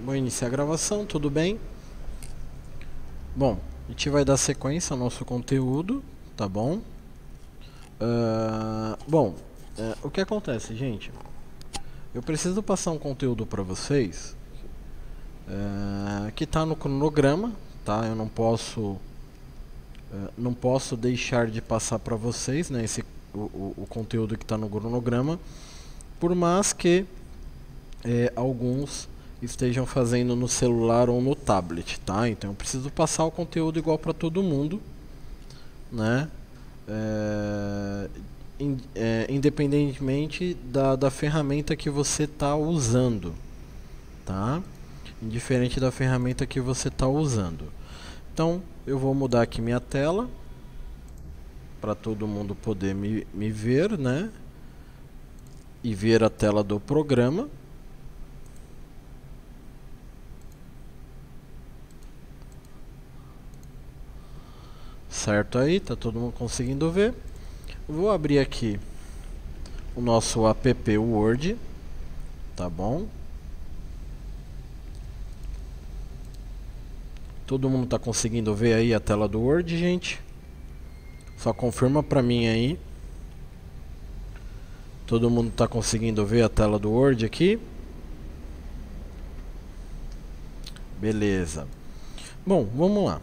Vou iniciar a gravação, tudo bem? Bom, a gente vai dar sequência ao nosso conteúdo, tá bom? O que acontece, gente? Eu preciso passar um conteúdo para vocês que está no cronograma, tá? Eu não posso deixar de passar para vocês, né, o conteúdo que está no cronograma, por mais que alguns estejam fazendo no celular ou no tablet, tá? Então eu preciso passar o conteúdo igual para todo mundo, né? Independentemente da ferramenta que você está usando, tá? Indiferente da ferramenta que você está usando. Então eu vou mudar aqui minha tela para todo mundo poder me ver, né? E ver a tela do programa. Certo aí, tá todo mundo conseguindo ver. Vou abrir aqui o nosso app Word, tá bom? Todo mundo tá conseguindo ver aí a tela do Word, gente? Só confirma pra mim aí. Todo mundo tá conseguindo ver a tela do Word aqui? Beleza. Bom, vamos lá.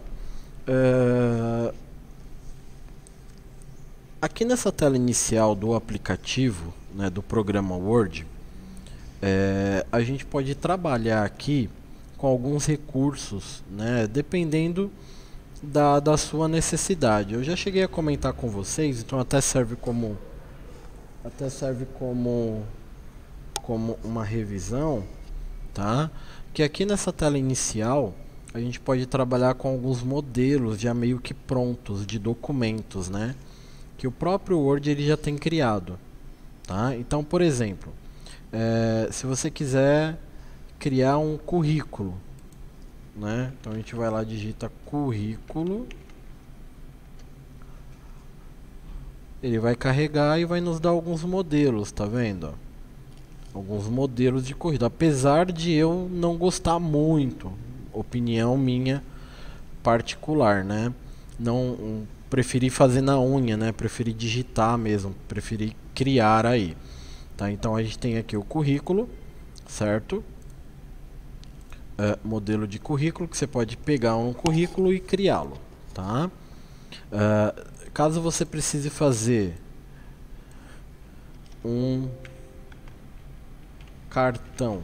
Aqui nessa tela inicial do aplicativo, né, do programa Word, a gente pode trabalhar aqui com alguns recursos, né, dependendo da sua necessidade. Eu já cheguei a comentar com vocês, então até serve como uma revisão, tá? Que aqui nessa tela inicial a gente pode trabalhar com alguns modelos já meio que prontos de documentos, né? Que o próprio Word ele já tem criado, tá? Então, por exemplo, se você quiser criar um currículo, né? Então a gente vai lá, digita currículo, ele vai carregar e vai nos dar alguns modelos, tá vendo? Alguns modelos de currículo, apesar de eu não gostar muito, opinião minha particular, né? Não preferi fazer na unha, né? Preferi digitar mesmo, preferi criar aí, tá? Então a gente tem aqui o currículo, certo? Modelo de currículo que você pode pegar um currículo e criá-lo, tá? Caso você precise fazer um cartão,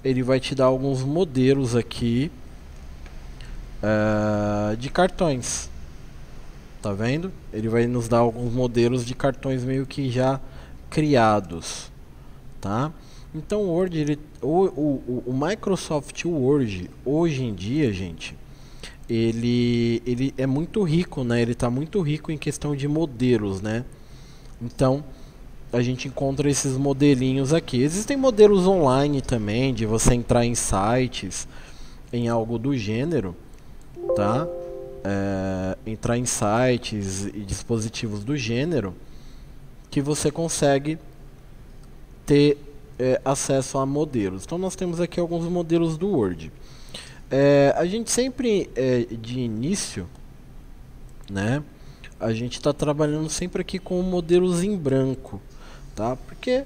ele vai te dar alguns modelos aqui de cartões, tá vendo? Ele vai nos dar alguns modelos de cartões meio que já criados, tá? Então o Word, o Microsoft Word hoje em dia, gente, ele é muito rico, né? Ele está muito rico em questão de modelos, né? Então a gente encontra esses modelinhos aqui. Existem modelos online também, de você entrar em sites, em algo do gênero, tá? Entrar em sites e dispositivos do gênero, que você consegue ter acesso a modelos. Então nós temos aqui alguns modelos do Word. A gente sempre, de início, né? A gente está trabalhando sempre aqui com modelos em branco, tá? Porque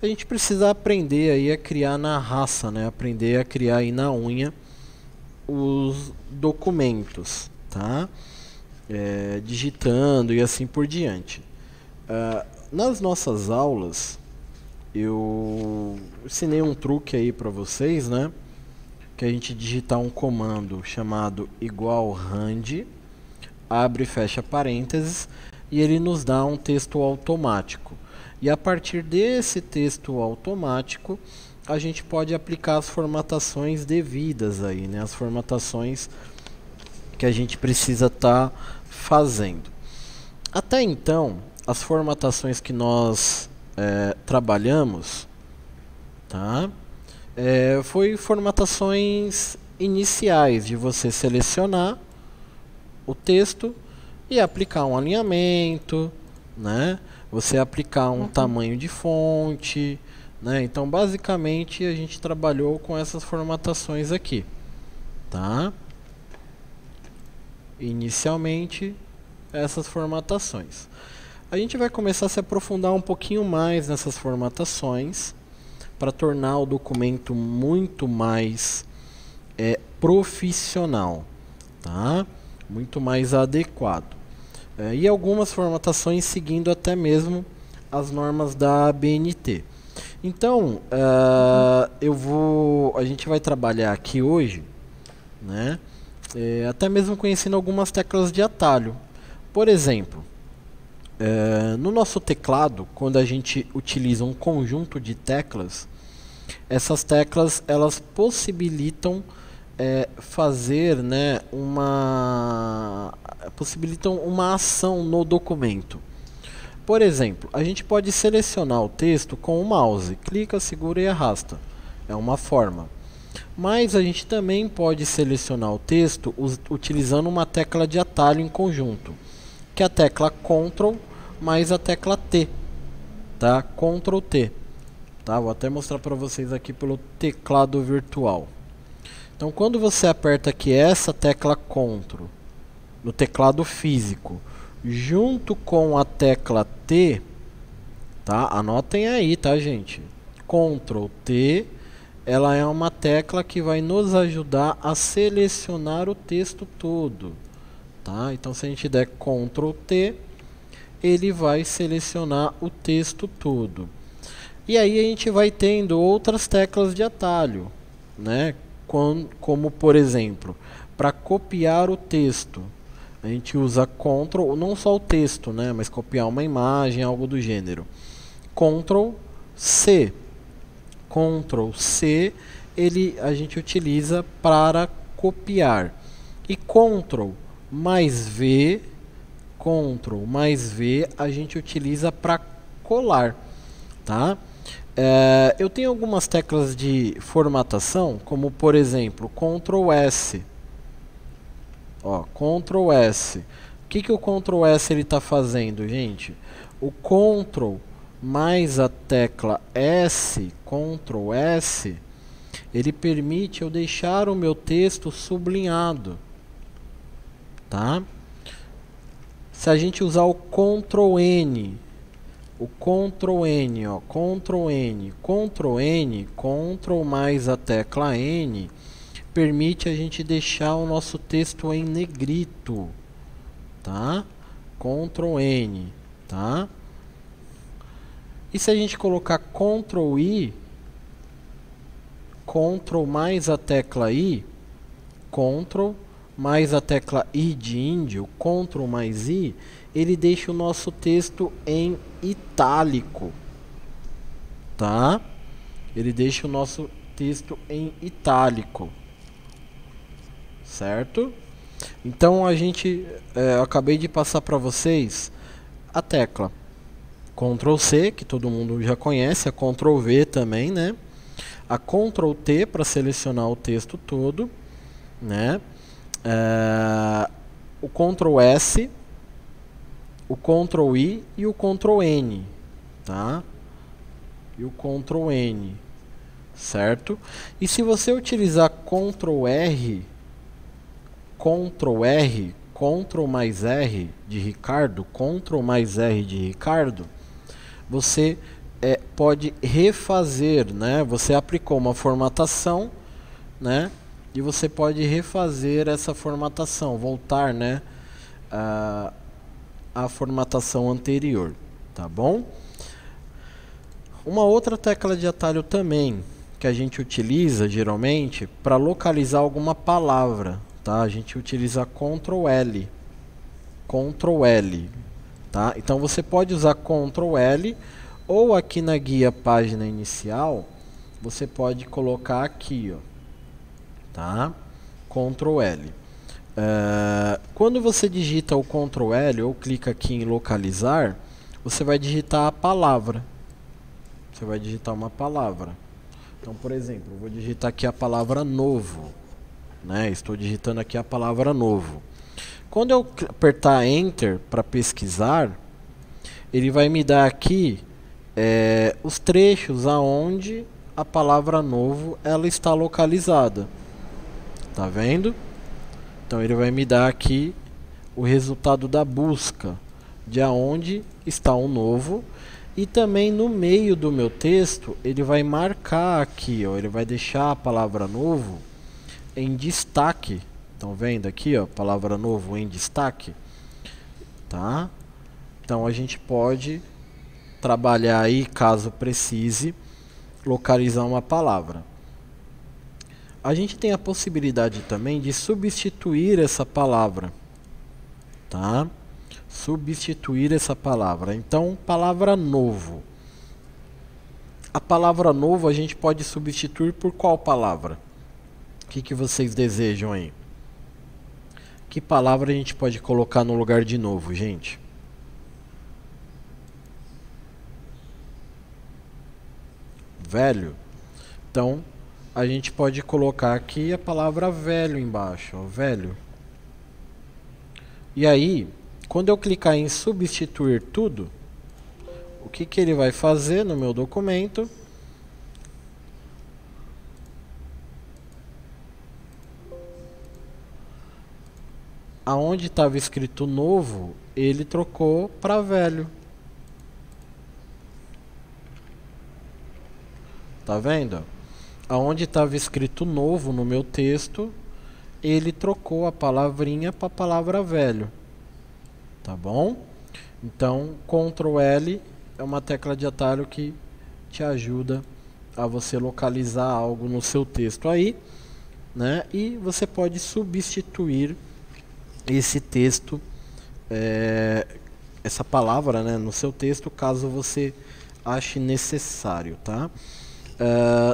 a gente precisa aprender aí a criar na raça, né? Aprender a criar aí na unha os documentos, tá? Digitando e assim por diante. Nas nossas aulas, eu ensinei um truque aí para vocês, né? Que a gente digitar um comando chamado igual rand, abre e fecha parênteses, e ele nos dá um texto automático. E a partir desse texto automático, a gente pode aplicar as formatações devidas aí, né? As formatações que a gente precisa estar fazendo. Até então, as formatações que nós trabalhamos, tá? Foi formatações iniciais de você selecionar o texto e aplicar um alinhamento, né? Você aplicar um tamanho de fonte, né? Então, basicamente, a gente trabalhou com essas formatações aqui, tá? Inicialmente, essas formatações. A gente vai começar a se aprofundar um pouquinho mais nessas formatações para tornar o documento muito mais profissional, tá? Muito mais adequado. E algumas formatações seguindo até mesmo as normas da ABNT. Então, a gente vai trabalhar aqui hoje, né? Até mesmo conhecendo algumas teclas de atalho. Por exemplo, no nosso teclado, quando a gente utiliza um conjunto de teclas, essas teclas elas possibilitam fazer, né, possibilitam uma ação no documento. Por exemplo, a gente pode selecionar o texto com o mouse, clica, segura e arrasta. É uma forma. Mas a gente também pode selecionar o texto utilizando uma tecla de atalho em conjunto, que é a tecla Ctrl mais a tecla T, tá? Ctrl T, tá? Vou até mostrar para vocês aqui pelo teclado virtual. Então, quando você aperta aqui essa tecla Ctrl no teclado físico, junto com a tecla T, tá? Anotem aí, tá, gente? Ctrl T, ela é uma tecla que vai nos ajudar a selecionar o texto todo, tá? Então, se a gente der Ctrl T, ele vai selecionar o texto todo. E aí a gente vai tendo outras teclas de atalho, né? Como por exemplo, para copiar o texto, a gente usa Ctrl, não só o texto, né? Mas copiar uma imagem, algo do gênero. Ctrl C. Ctrl C, a gente utiliza para copiar. E Ctrl mais V, Ctrl mais V, a gente utiliza para colar, tá? Eu tenho algumas teclas de formatação, como por exemplo, Ctrl S. Ó, Ctrl S. O que o Ctrl S está fazendo, gente? O Ctrl mais a tecla S, Ctrl S, ele permite eu deixar o meu texto sublinhado, tá? Se a gente usar o Ctrl N, Ctrl N, Ctrl mais a tecla N, permite a gente deixar o nosso texto em negrito, tá? Ctrl N, tá? E se a gente colocar Ctrl I, Ctrl mais a tecla I, Ctrl mais a tecla I de índio, Ctrl mais I, ele deixa o nosso texto em itálico, tá? Ele deixa o nosso texto em itálico, certo? Então eu acabei de passar para vocês a tecla Ctrl C, que todo mundo já conhece, a Ctrl V também, né? A Ctrl T para selecionar o texto todo, né? O Ctrl S, o Ctrl I e o Ctrl N, tá? E o Ctrl N, certo? E se você utilizar Ctrl R, Ctrl mais R de Ricardo, Ctrl mais R de Ricardo, você pode refazer, né? Você aplicou uma formatação, né? E você pode refazer essa formatação, voltar, né, a formatação anterior, tá bom? Uma outra tecla de atalho também que a gente utiliza geralmente para localizar alguma palavra, tá? A gente utiliza Ctrl L, tá? Então você pode usar Ctrl L ou aqui na guia página inicial, você pode colocar aqui, ó, tá? Ctrl L. Quando você digita o Ctrl L ou clica aqui em localizar, você vai digitar a palavra. Você vai digitar uma palavra. Então, por exemplo, eu vou digitar aqui a palavra novo, né? Estou digitando aqui a palavra novo. Quando eu apertar Enter para pesquisar, ele vai me dar aqui os trechos aonde a palavra novo ela está localizada. Tá vendo? Então ele vai me dar aqui o resultado da busca de aonde está o novo, e também no meio do meu texto ele vai marcar aqui, ó, ele vai deixar a palavra novo em destaque. Estão vendo aqui, ó, palavra novo em destaque, tá? Então a gente pode trabalhar aí, caso precise, localizar uma palavra. A gente tem a possibilidade também de substituir essa palavra, tá? Substituir essa palavra. Então, palavra novo. A palavra novo a gente pode substituir por qual palavra? O que vocês desejam aí? Que palavra a gente pode colocar no lugar de novo, gente? Velho. Então, a gente pode colocar aqui a palavra velho embaixo, ó, velho. E aí, quando eu clicar em substituir tudo, o que ele vai fazer no meu documento? Aonde estava escrito novo, ele trocou para velho. Tá vendo? Aonde estava escrito novo no meu texto, ele trocou a palavrinha para a palavra velho. Tá bom? Então, Ctrl L é uma tecla de atalho que te ajuda a você localizar algo no seu texto aí, né? E você pode substituir esse texto, essa palavra, né, no seu texto, caso você ache necessário, tá?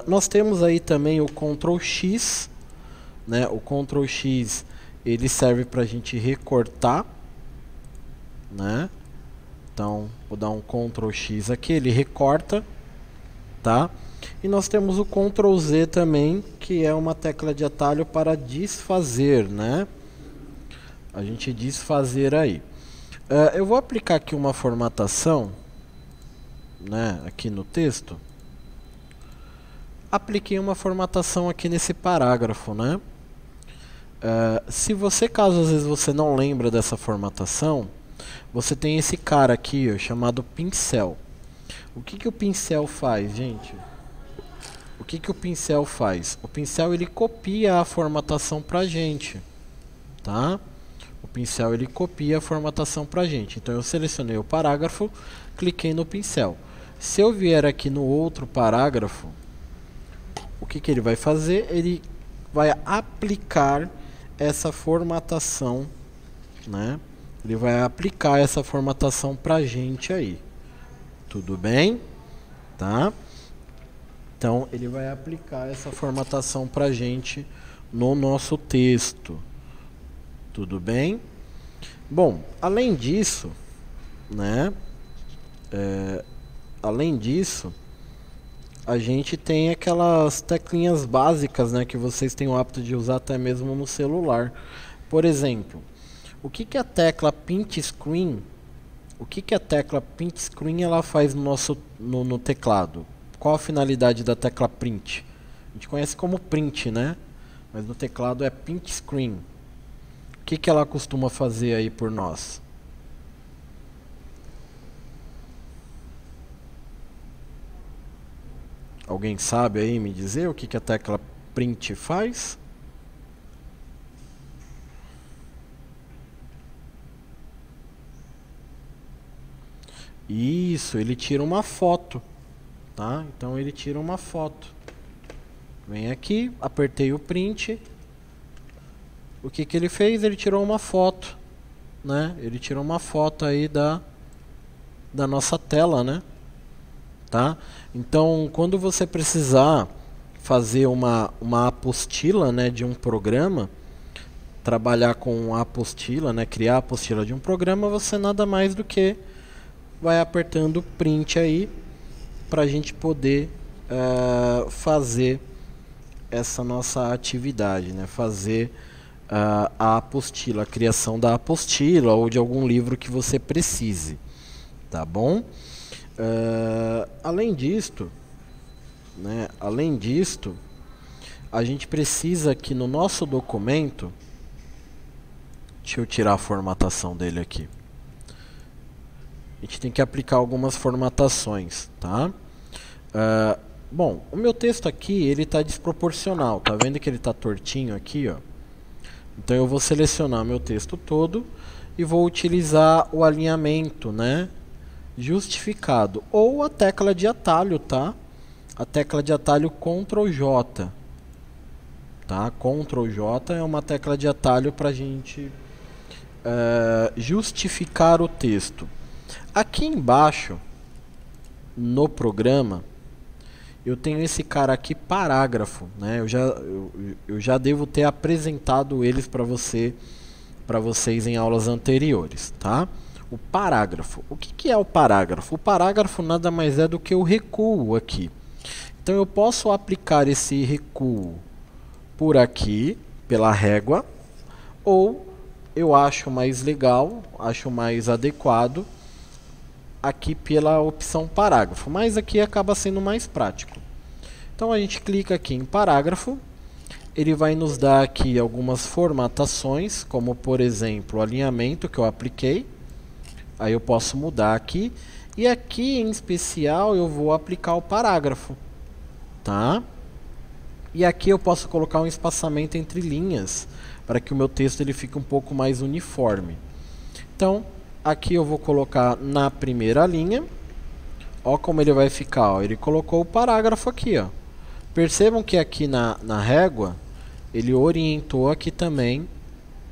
Nós temos aí também o Ctrl X, né? O Ctrl X ele serve para a gente recortar, né? Então vou dar um Ctrl X aqui, ele recorta, tá? E nós temos o Ctrl Z também, que é uma tecla de atalho para desfazer, né? A gente desfazer aí. Eu vou aplicar aqui uma formatação, né? Aqui no texto. Apliquei uma formatação aqui nesse parágrafo, né? Se você, caso às vezes você não lembra dessa formatação, você tem esse cara aqui, ó, chamado pincel. O que o pincel faz, gente? O que o pincel faz? O pincel ele copia a formatação pra gente, tá? O pincel ele copia a formatação pra gente. Então eu selecionei o parágrafo, cliquei no pincel. Se eu vier aqui no outro parágrafo, o que ele vai fazer? Ele vai aplicar essa formatação, né? Ele vai aplicar essa formatação pra gente aí. Tudo bem? Tá? Então, ele vai aplicar essa formatação pra gente no nosso texto. Tudo bem? Bom, além disso, né? Além disso, a gente tem aquelas teclinhas básicas, né, que vocês têm o hábito de usar até mesmo no celular. Por exemplo, o que a tecla Print Screen, ela faz no nosso no teclado? Qual a finalidade da tecla Print? A gente conhece como Print, né? Mas no teclado é Print Screen. O que ela costuma fazer aí por nós? Alguém sabe aí me dizer o que a tecla Print faz? Isso, ele tira uma foto, tá? Então ele tira uma foto. Vem aqui, apertei o print. O que ele fez? Ele tirou uma foto, né? Ele tirou uma foto aí da nossa tela, né? Tá? Então, quando você precisar fazer uma apostila, né, de um programa, trabalhar com a apostila, né, criar a apostila de um programa, você nada mais do que vai apertando print aí para a gente poder fazer essa nossa atividade, né, fazer a apostila, a criação da apostila ou de algum livro que você precise, tá bom? Além disto, né, a gente precisa aqui no nosso documento, deixa eu tirar a formatação dele aqui. A gente tem que aplicar algumas formatações, tá? Bom, o meu texto aqui, ele está desproporcional, tá vendo que ele está tortinho aqui, ó? Então eu vou selecionar meu texto todo e vou utilizar o alinhamento, né, justificado, ou a tecla de atalho, tá? A tecla de atalho Ctrl J, tá? Ctrl J é uma tecla de atalho para a gente justificar o texto. Aqui embaixo, no programa, eu tenho esse cara aqui, parágrafo, né? Eu já devo ter apresentado eles para vocês em aulas anteriores, tá? O parágrafo. O que é o parágrafo? O parágrafo nada mais é do que o recuo aqui. Então eu posso aplicar esse recuo por aqui, pela régua, ou eu acho mais legal, acho mais adequado aqui pela opção parágrafo, mas aqui acaba sendo mais prático. Então a gente clica aqui em parágrafo, ele vai nos dar aqui algumas formatações, como por exemplo o alinhamento que eu apliquei, aí eu posso mudar aqui, e aqui em especial eu vou aplicar o parágrafo, tá? E aqui eu posso colocar um espaçamento entre linhas, para que o meu texto ele fique um pouco mais uniforme. Então, aqui eu vou colocar na primeira linha. Ó como ele vai ficar, ó. Ele colocou o parágrafo aqui, ó. Percebam que aqui na régua, ele orientou aqui também.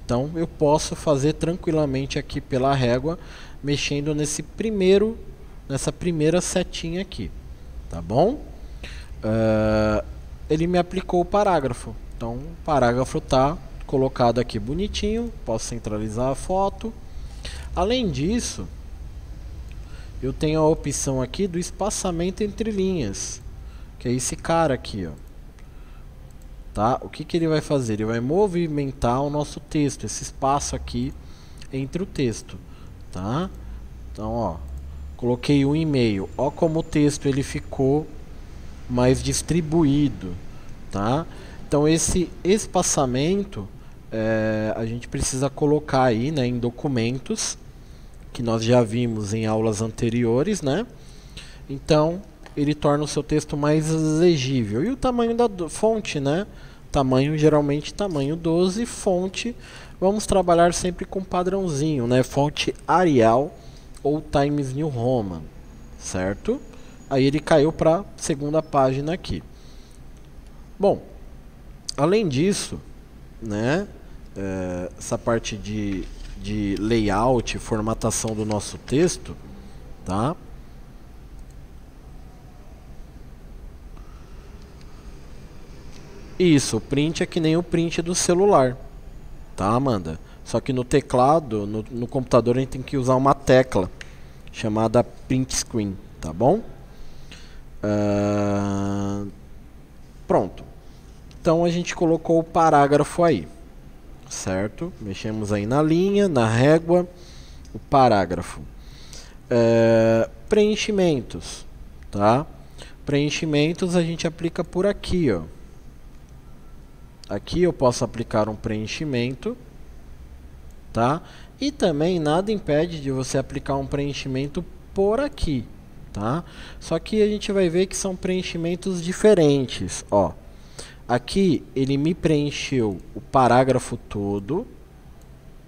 Então, eu posso fazer tranquilamente aqui pela régua, mexendo nessa primeira setinha aqui. Tá bom? Ele me aplicou o parágrafo. Então, o parágrafo está colocado aqui bonitinho. Posso centralizar a foto. Além disso, eu tenho a opção aqui do espaçamento entre linhas, que é esse cara aqui, ó. Tá? O que ele vai fazer? Ele vai movimentar o nosso texto, esse espaço aqui entre o texto, tá? Então, ó, coloquei um e-mail. Ó como o texto ele ficou mais distribuído, tá? Então esse espaçamento a gente precisa colocar aí, né, em documentos, que nós já vimos em aulas anteriores, né? Então ele torna o seu texto mais legível. E o tamanho da fonte, né? Tamanho geralmente tamanho 12, fonte vamos trabalhar sempre com padrãozinho, né? Fonte Arial ou Times New Roman, certo? Aí ele caiu para a segunda página aqui. Bom, além disso, né, essa parte de layout, formatação do nosso texto, tá? Isso, o print é que nem o print do celular, tá, Amanda? Só que no teclado, no computador, a gente tem que usar uma tecla chamada print screen, tá bom? Pronto. Então a gente colocou o parágrafo aí, certo? Mexemos aí na linha, na régua, o parágrafo. Preenchimentos, tá? Preenchimentos a gente aplica por aqui, ó. Aqui eu posso aplicar um preenchimento, tá? E também nada impede de você aplicar um preenchimento por aqui, tá? Só que a gente vai ver que são preenchimentos diferentes, ó. Aqui ele me preencheu o parágrafo todo,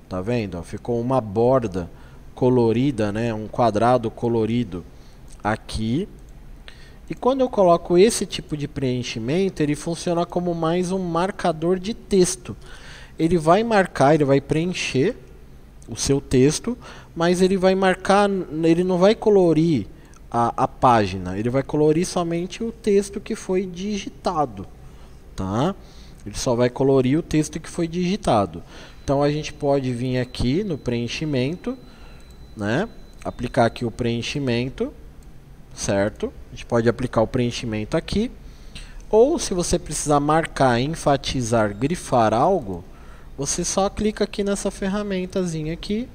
tá vendo? Ficou uma borda colorida, né? Um quadrado colorido aqui. E quando eu coloco esse tipo de preenchimento, ele funciona como mais um marcador de texto. Ele vai marcar, ele vai preencher o seu texto, mas ele vai marcar, ele não vai colorir a página, ele vai colorir somente o texto que foi digitado, tá? Ele só vai colorir o texto que foi digitado. Então a gente pode vir aqui no preenchimento, né? Aplicar aqui o preenchimento, certo? A gente pode aplicar o preenchimento aqui. Ou se você precisar marcar, enfatizar, grifar algo, você só clica aqui nessa ferramentazinha aqui,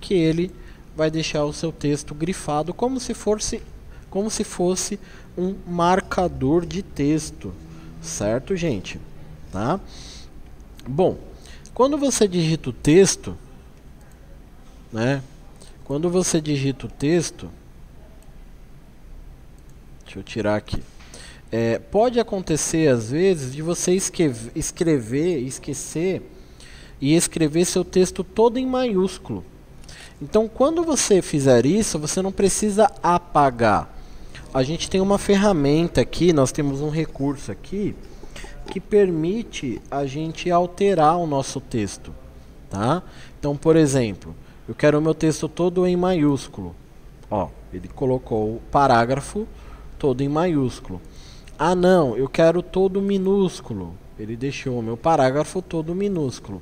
que ele vai deixar o seu texto grifado como se fosse um marcador de texto, certo, gente? Tá? Bom, quando você digita o texto, né? Quando você digita o texto, deixa eu tirar aqui. Pode acontecer às vezes de você esquecer e escrever seu texto todo em maiúsculo. Então, quando você fizer isso, você não precisa apagar. A gente tem uma ferramenta aqui, nós temos um recurso aqui que permite a gente alterar o nosso texto, tá? Então, por exemplo, eu quero o meu texto todo em maiúsculo. Ó, ele colocou o parágrafo todo em maiúsculo. Ah, não, eu quero todo minúsculo. Ele deixou o meu parágrafo todo minúsculo.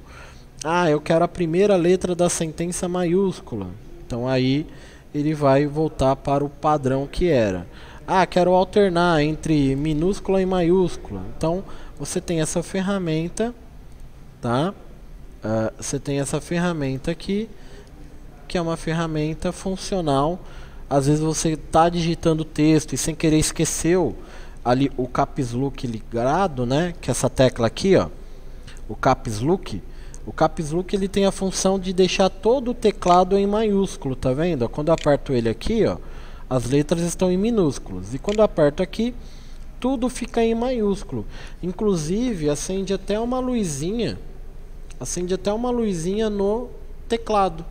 Ah, eu quero a primeira letra da sentença maiúscula. Então aí ele vai voltar para o padrão que era. Ah, quero alternar entre minúscula e maiúscula. Então você tem essa ferramenta, tá? Você tem essa ferramenta aqui, que é uma ferramenta funcional. Às vezes você está digitando texto e sem querer esqueceu ali o Caps Lock ligado, né? Que é essa tecla aqui, ó, o Caps Lock. O Caps Lock ele tem a função de deixar todo o teclado em maiúsculo, tá vendo? Quando eu aperto ele aqui, ó, as letras estão em minúsculos. E quando eu aperto aqui, tudo fica em maiúsculo. Inclusive, acende até uma luzinha no teclado,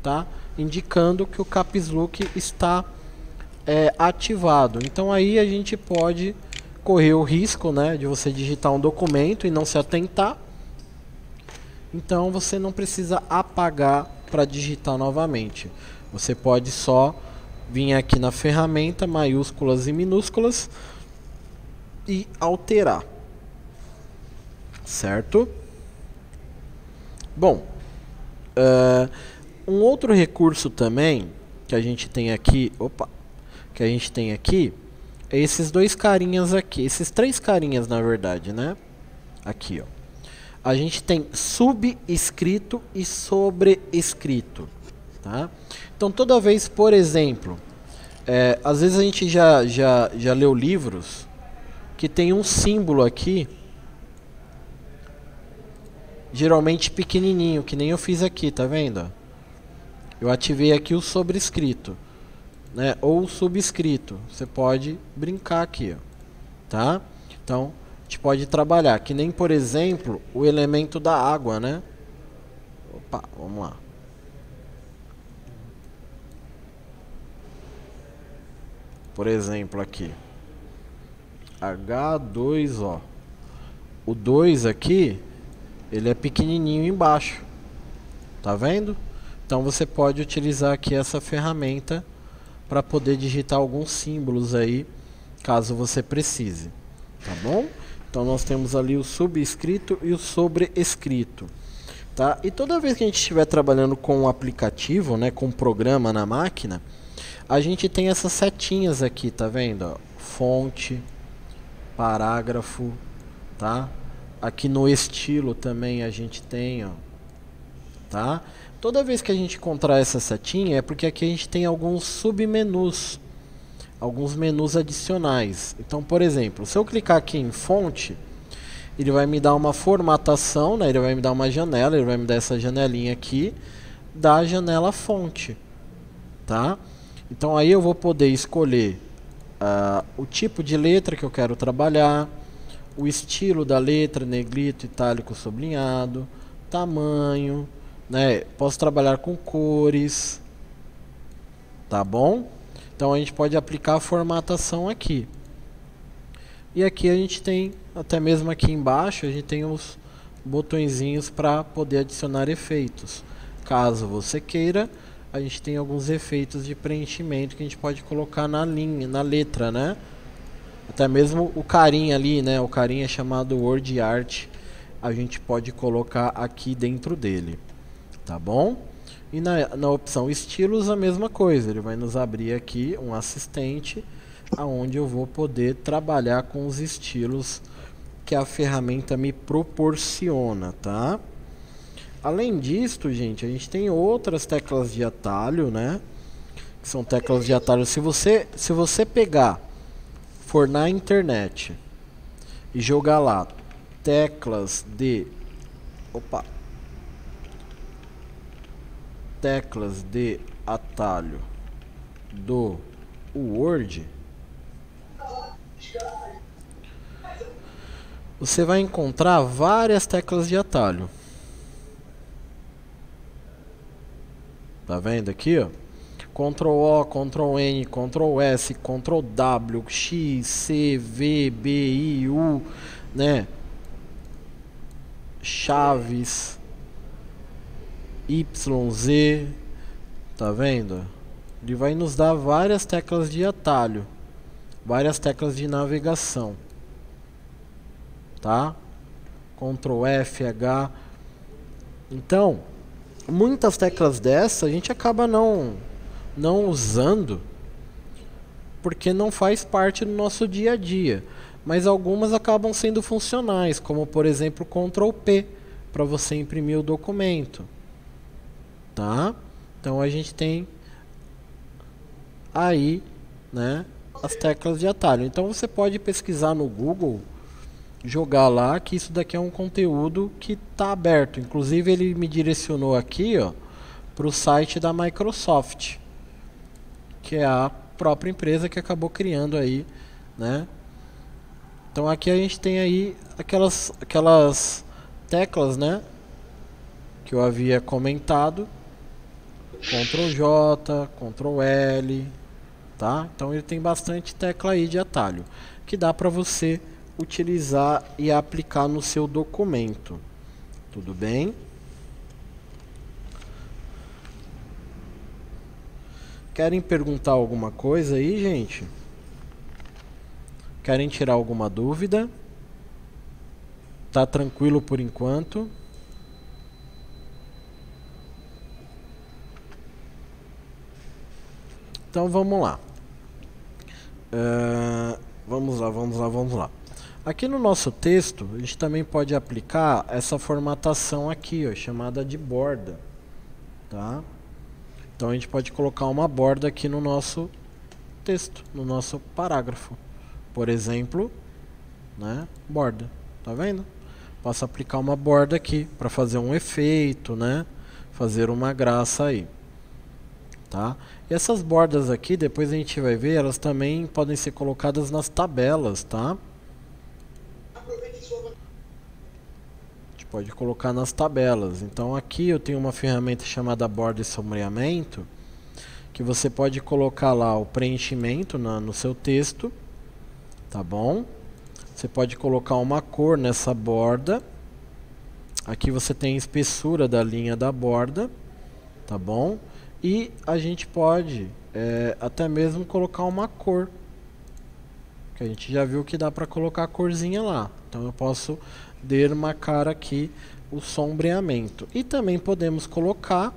tá? Indicando que o Caps Lock está ativado. Então aí a gente pode correr o risco, né, de você digitar um documento e não se atentar. Então você não precisa apagar para digitar novamente. Você pode só vir aqui na ferramenta maiúsculas e minúsculas e alterar, certo? Bom, um outro recurso também que a gente tem aqui, é esses dois carinhas aqui, esses três carinhas na verdade, né? Aqui, ó. A gente tem subscrito e sobrescrito, tá? Então toda vez, por exemplo, às vezes a gente já leu livros que tem um símbolo aqui, geralmente pequenininho, que nem eu fiz aqui, tá vendo? Eu ativei aqui o sobrescrito, né? Ou o subscrito. Você pode brincar aqui, ó, tá? Então a gente pode trabalhar, que nem, por exemplo, o elemento da água, né? Opa, vamos lá. Por exemplo, aqui. H2O. O 2 aqui, ele é pequenininho embaixo. Tá vendo? Então você pode utilizar aqui essa ferramenta para poder digitar alguns símbolos aí, caso você precise. Tá bom? Então nós temos ali o subscrito e o sobrescrito, tá? E toda vez que a gente estiver trabalhando com um aplicativo, né, com um programa na máquina, a gente tem essas setinhas aqui, tá vendo? Ó, fonte, parágrafo, tá? Aqui no estilo também a gente tem, ó, tá? Toda vez que a gente encontrar essa setinha é porque aqui a gente tem alguns submenus, alguns menus adicionais. Então, por exemplo, se eu clicar aqui em fonte, ele vai me dar uma formatação, né? Ele vai me dar uma janela, ele vai me dar essa janelinha aqui da janela fonte, tá? Então aí eu vou poder escolher o tipo de letra que eu quero trabalhar, o estilo da letra, negrito, itálico, sublinhado, tamanho, né? Posso trabalhar com cores, tá bom? Então a gente pode aplicar a formatação aqui. E aqui a gente tem, até mesmo aqui embaixo, a gente tem os botõezinhos para poder adicionar efeitos. Caso você queira, a gente tem alguns efeitos de preenchimento que a gente pode colocar na linha, na letra, né? Até mesmo o carinha ali, né? O carinha chamado Word Art, a gente pode colocar aqui dentro dele, tá bom? E na opção estilos a mesma coisa, ele vai nos abrir aqui um assistente aonde eu vou poder trabalhar com os estilos que a ferramenta me proporciona, tá? Além disso, gente, a gente tem outras teclas de atalho, né? Que são teclas de atalho. Se você pegar, for na internet e jogar lá teclas de atalho do Word, você vai encontrar várias teclas de atalho. Tá vendo aqui, ó? Ctrl O, Ctrl N, Ctrl S, Ctrl W, X, C, V, B, I, U, né? Chaves, Y, Z, tá vendo? Ele vai nos dar várias teclas de atalho, várias teclas de navegação, tá? Ctrl F, H. Então, muitas teclas dessa a gente acaba não usando porque não faz parte do nosso dia a dia, mas algumas acabam sendo funcionais, como por exemplo Ctrl P para você imprimir o documento, tá? Então a gente tem aí, né, as teclas de atalho. Então você pode pesquisar no Google, jogar lá que isso daqui é um conteúdo que está aberto. Inclusive ele me direcionou aqui, ó, para o site da Microsoft, que é a própria empresa que acabou criando aí, né? Então aqui a gente tem aí aquelas teclas, né, que eu havia comentado. Ctrl J, Ctrl L, tá? Então ele tem bastante tecla aí de atalho que dá para você utilizar e aplicar no seu documento. Tudo bem? Querem perguntar alguma coisa aí, gente? Querem tirar alguma dúvida? Tá tranquilo por enquanto? Então vamos lá. Vamos lá. Aqui no nosso texto, a gente também pode aplicar essa formatação aqui, ó, chamada de borda, tá? Então a gente pode colocar uma borda aqui no nosso texto, no nosso parágrafo. Por exemplo, né, borda, tá vendo? Posso aplicar uma borda aqui para fazer um efeito, né? Fazer uma graça aí, tá? E essas bordas aqui, depois a gente vai ver, elas também podem ser colocadas nas tabelas, tá? A gente pode colocar nas tabelas. Então aqui eu tenho uma ferramenta chamada borda e sombreamento, que você pode colocar lá o preenchimento no seu texto, tá bom? Você pode colocar uma cor nessa borda. Aqui você tem a espessura da linha da borda, tá bom? E a gente pode até mesmo colocar uma cor, que a gente já viu que dá para colocar a corzinha lá. Então eu posso demarcar aqui o sombreamento. E também podemos colocar,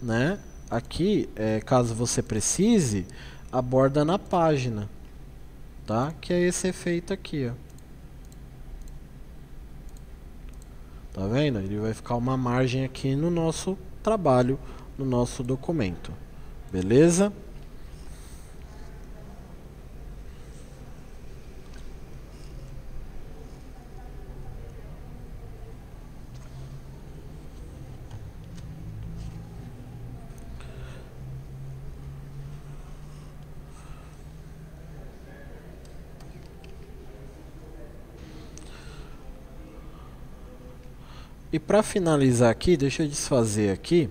né, aqui, caso você precise, a borda na página, tá? Que é esse efeito aqui, ó. Tá vendo? Ele vai ficar uma margem aqui no nosso trabalho, no nosso documento. Beleza? E para finalizar aqui, deixa eu desfazer aqui.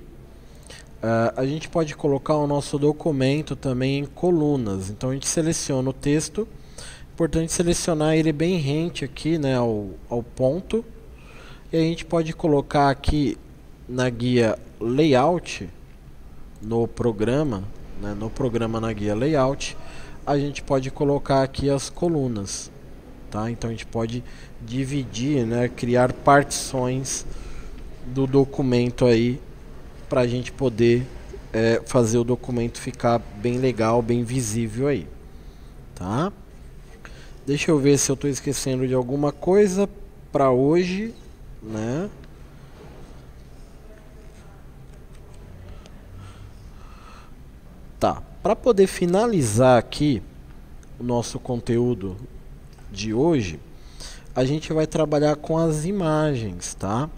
A gente pode colocar o nosso documento também em colunas. Então a gente seleciona o texto. Importante selecionar ele bem rente aqui, né, ao ponto. E a gente pode colocar aqui na guia Layout, no programa, né, na guia Layout, a gente pode colocar aqui as colunas. Tá? Então a gente pode dividir, né, criar partições do documento aí, para a gente poder fazer o documento ficar bem legal, bem visível aí, tá? Deixa eu ver se eu estou esquecendo de alguma coisa para hoje, né? Tá, para poder finalizar aqui o nosso conteúdo de hoje, a gente vai trabalhar com as imagens, tá?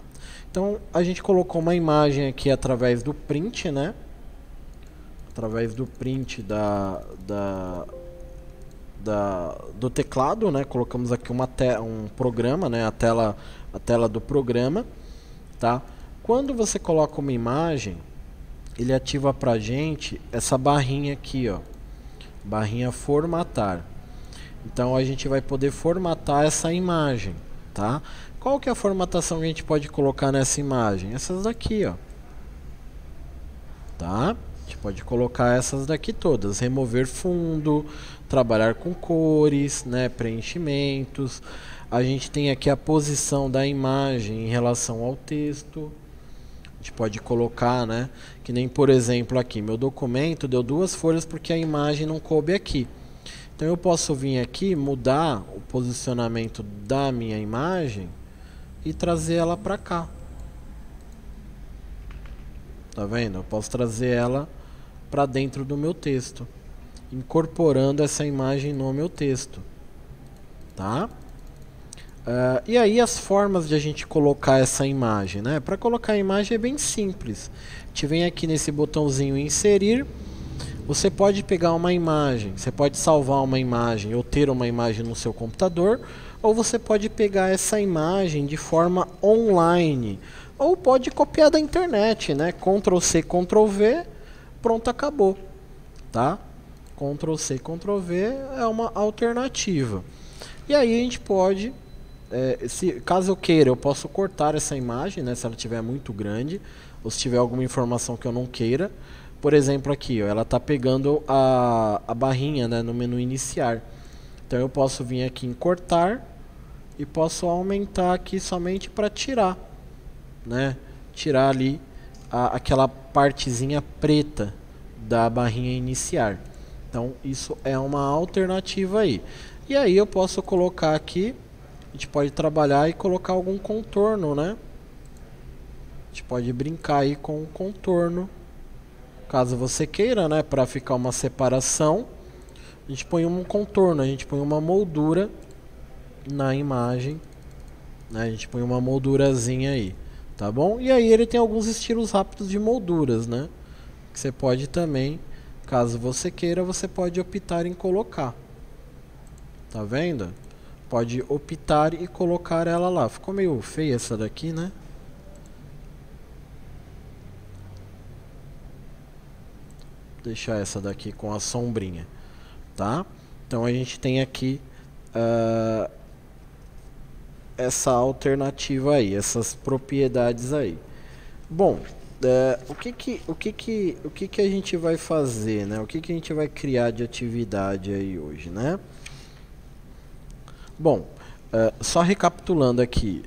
Então, a gente colocou uma imagem aqui através do print, né? Através do print do teclado, né? Colocamos aqui um programa, né? A tela do programa, tá? Quando você coloca uma imagem, ele ativa pra gente essa barrinha aqui, ó, barrinha formatar. Então a gente vai poder formatar essa imagem, tá? Qual que é a formatação que a gente pode colocar nessa imagem? Essas daqui, ó, tá? A gente pode colocar essas daqui todas: remover fundo, trabalhar com cores, né, preenchimentos. A gente tem aqui a posição da imagem em relação ao texto. A gente pode colocar, né, que nem, por exemplo, aqui, meu documento deu 2 folhas porque a imagem não coube aqui. Então eu posso vir aqui, mudar o posicionamento da minha imagem e trazer ela para cá. Tá vendo? Eu posso trazer ela para dentro do meu texto, incorporando essa imagem no meu texto, tá? E aí as formas de a gente colocar essa imagem, né? Para colocar a imagem é bem simples. A gente vem aqui nesse botãozinho inserir. Você pode pegar uma imagem, você pode salvar uma imagem ou ter uma imagem no seu computador, ou você pode pegar essa imagem de forma online, ou pode copiar da internet, né? Ctrl C, Ctrl V, pronto, acabou, tá? Ctrl C, Ctrl V é uma alternativa. E aí a gente pode, caso eu queira, eu posso cortar essa imagem, né? Se ela estiver muito grande, ou se tiver alguma informação que eu não queira. Por exemplo, aqui, ó, ela está pegando a barrinha, né, no menu iniciar. Então eu posso vir aqui em cortar e posso aumentar aqui somente para tirar, né? Tirar ali aquela partezinha preta da barrinha iniciar. Então isso é uma alternativa aí. E aí eu posso colocar aqui, a gente pode trabalhar e colocar algum contorno, né? A gente pode brincar aí com o contorno, caso você queira, né, para ficar uma separação. A gente põe um contorno, a gente põe uma moldura na imagem, né? A gente põe uma moldurazinha aí, tá bom? E aí ele tem alguns estilos rápidos de molduras, né? Que você pode também, caso você queira, você pode optar em colocar. Tá vendo? Pode optar e colocar ela lá. Ficou meio feia essa daqui, né? Deixar essa daqui com a sombrinha, tá? Então a gente tem aqui essa alternativa aí, essas propriedades aí. Bom, o que a gente vai fazer, né? O que a gente vai criar de atividade aí hoje, né? Bom, só recapitulando aqui,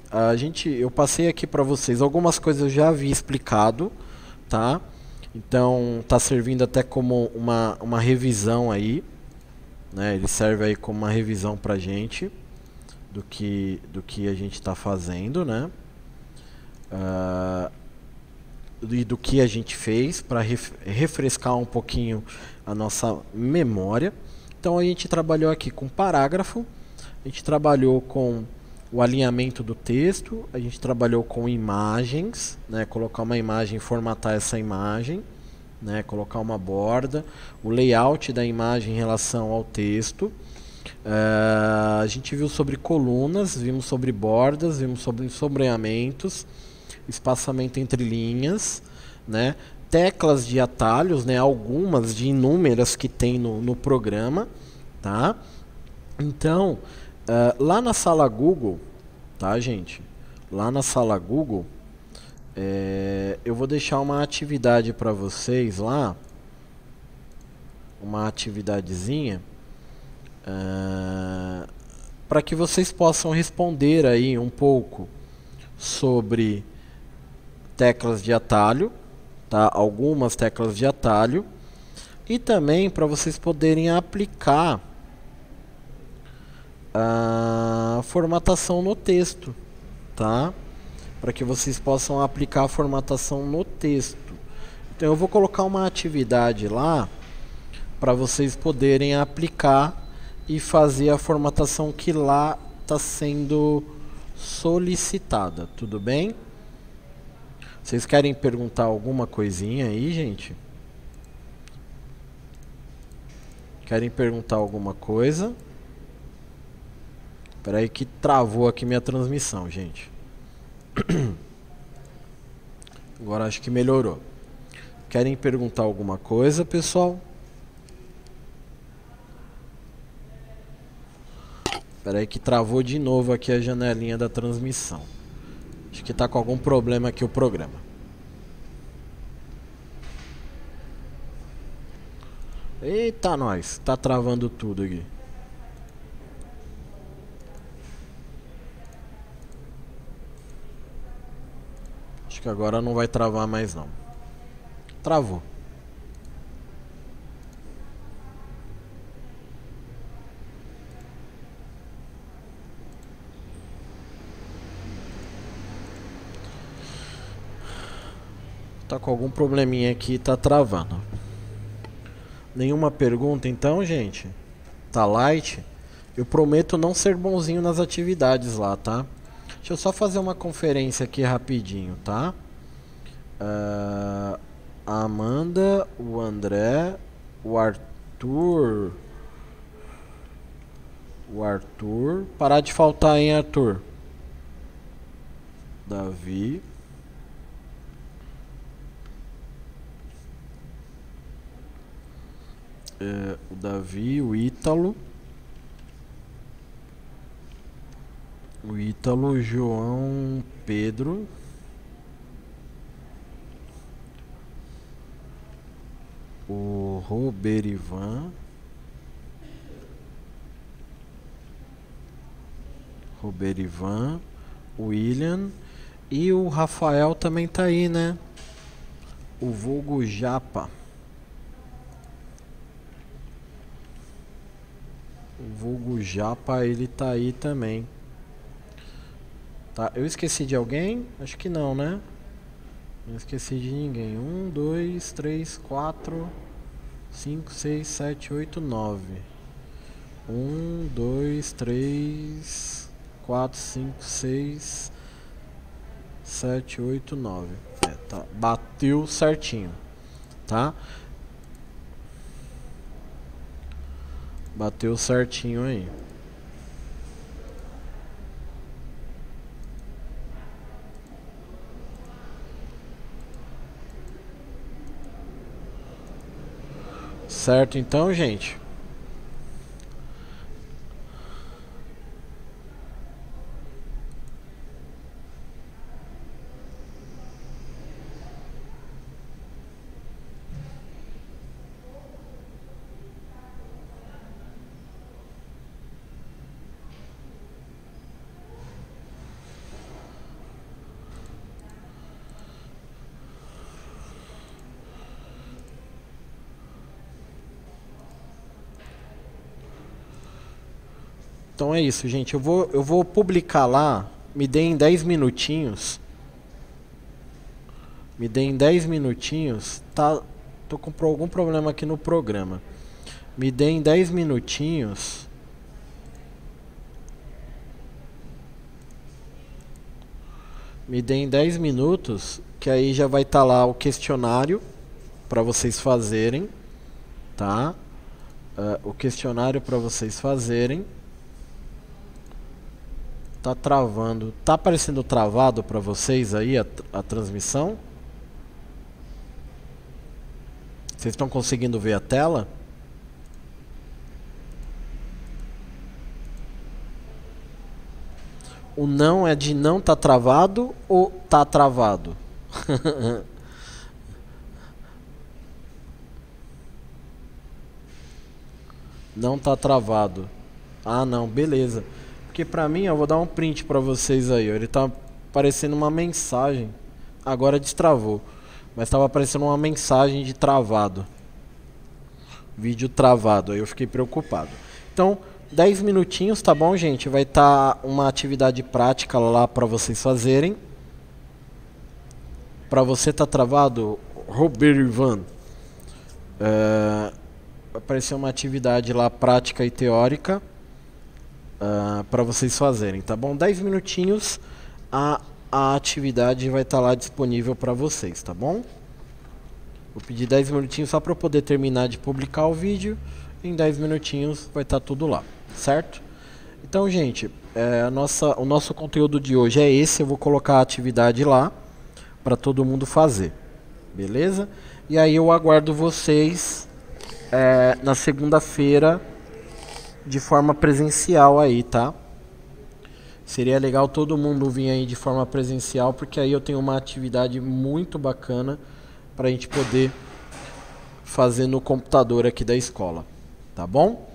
eu passei aqui para vocês algumas coisas, eu já havia explicado, tá? Então está servindo até como uma revisão aí, né? Ele serve aí como uma revisão para a gente do que a gente está fazendo, né? E do que a gente fez, para refrescar um pouquinho a nossa memória. Então a gente trabalhou aqui com parágrafo, a gente trabalhou com o alinhamento do texto, a gente trabalhou com imagens, né? Colocar uma imagem, formatar essa imagem, né? Colocar uma borda, o layout da imagem em relação ao texto. A gente viu sobre colunas, vimos sobre bordas, vimos sobre sombreamentos, espaçamento entre linhas, né? Teclas de atalhos, né? Algumas de inúmeras que tem no programa, tá? Então, lá na sala Google, tá, gente? Lá na sala Google, eu vou deixar uma atividade para vocês lá, uma atividadezinha, para que vocês possam responder aí um pouco sobre teclas de atalho, tá? Algumas teclas de atalho, e também para vocês poderem aplicar a formatação no texto, tá? Para que vocês possam aplicar a formatação no texto. Então eu vou colocar uma atividade lá para vocês poderem aplicar e fazer a formatação que lá está sendo solicitada, tudo bem? Vocês querem perguntar alguma coisinha aí, gente? Querem perguntar alguma coisa? Espera aí que travou aqui minha transmissão, gente. Agora acho que melhorou. Querem perguntar alguma coisa, pessoal? Espera aí que travou de novo aqui a janelinha da transmissão. Acho que está com algum problema aqui o programa. Eita, nós. Tá travando tudo aqui. Acho que agora não vai travar mais não. Travou. Tá com algum probleminha aqui, tá travando. Nenhuma pergunta então, gente? Tá light? Eu prometo não ser bonzinho nas atividades lá, tá? Deixa eu só fazer uma conferência aqui rapidinho, tá? A Amanda, o André, o Arthur. O Arthur. Parar de faltar, hein, Arthur? Davi. O Davi, o Ítalo. O Ítalo, o João, Pedro. O Roberivan. O William. E o Rafael também tá aí, né? O vulgo Japa. O vulgo Japa, ele tá aí também. Tá, eu esqueci de alguém? Acho que não, né? Não esqueci de ninguém. 1, 2, 3, 4, 5, 6, 7, 8, 9. 1, 2, 3, 4, 5, 6, 7, 8, 9. Tá. Bateu certinho. Tá? Bateu certinho aí. Certo então, gente? Então é isso, gente. Eu vou publicar lá. Me deem 10 minutinhos. Me deem 10 minutinhos. Tá, tô com algum problema aqui no programa. Me deem 10 minutinhos. Me deem 10 minutos. Que aí já vai estar lá o questionário. Para vocês fazerem. Tá? O questionário para vocês fazerem. Tá travando. Tá aparecendo travado para vocês aí a transmissão? Vocês estão conseguindo ver a tela? O não é de não tá travado ou tá travado? Não tá travado. Ah, não, beleza. Porque pra mim, eu vou dar um print pra vocês aí, ó. Ele tá aparecendo uma mensagem. Agora destravou. Mas tava aparecendo uma mensagem de travado. Vídeo travado. Aí eu fiquei preocupado. Então, 10 minutinhos, tá bom, gente? Vai estar uma atividade prática lá pra vocês fazerem. Pra você tá travado, Robert Ivan. aparecer uma atividade lá prática e teórica para vocês fazerem, tá bom? 10 minutinhos a atividade vai estar lá disponível para vocês, tá bom? Vou pedir 10 minutinhos só para eu poder terminar de publicar o vídeo. Em 10 minutinhos vai estar tudo lá, certo? Então, gente, o nosso conteúdo de hoje é esse. Eu vou colocar a atividade lá para todo mundo fazer, beleza? E aí eu aguardo vocês na segunda-feira de forma presencial aí, tá? Seria legal todo mundo vir aí de forma presencial, porque aí eu tenho uma atividade muito bacana para a gente poder fazer no computador aqui da escola, tá bom?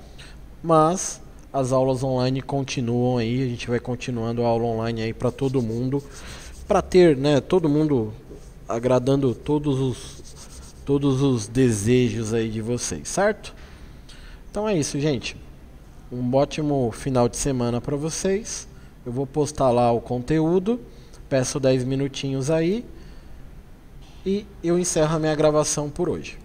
Mas as aulas online continuam aí, a gente vai continuando a aula online aí para todo mundo, para ter, né, todo mundo agradando todos os desejos aí de vocês, certo? Então é isso, gente. Um ótimo final de semana para vocês. Eu vou postar lá o conteúdo, peço 10 minutinhos aí e eu encerro a minha gravação por hoje.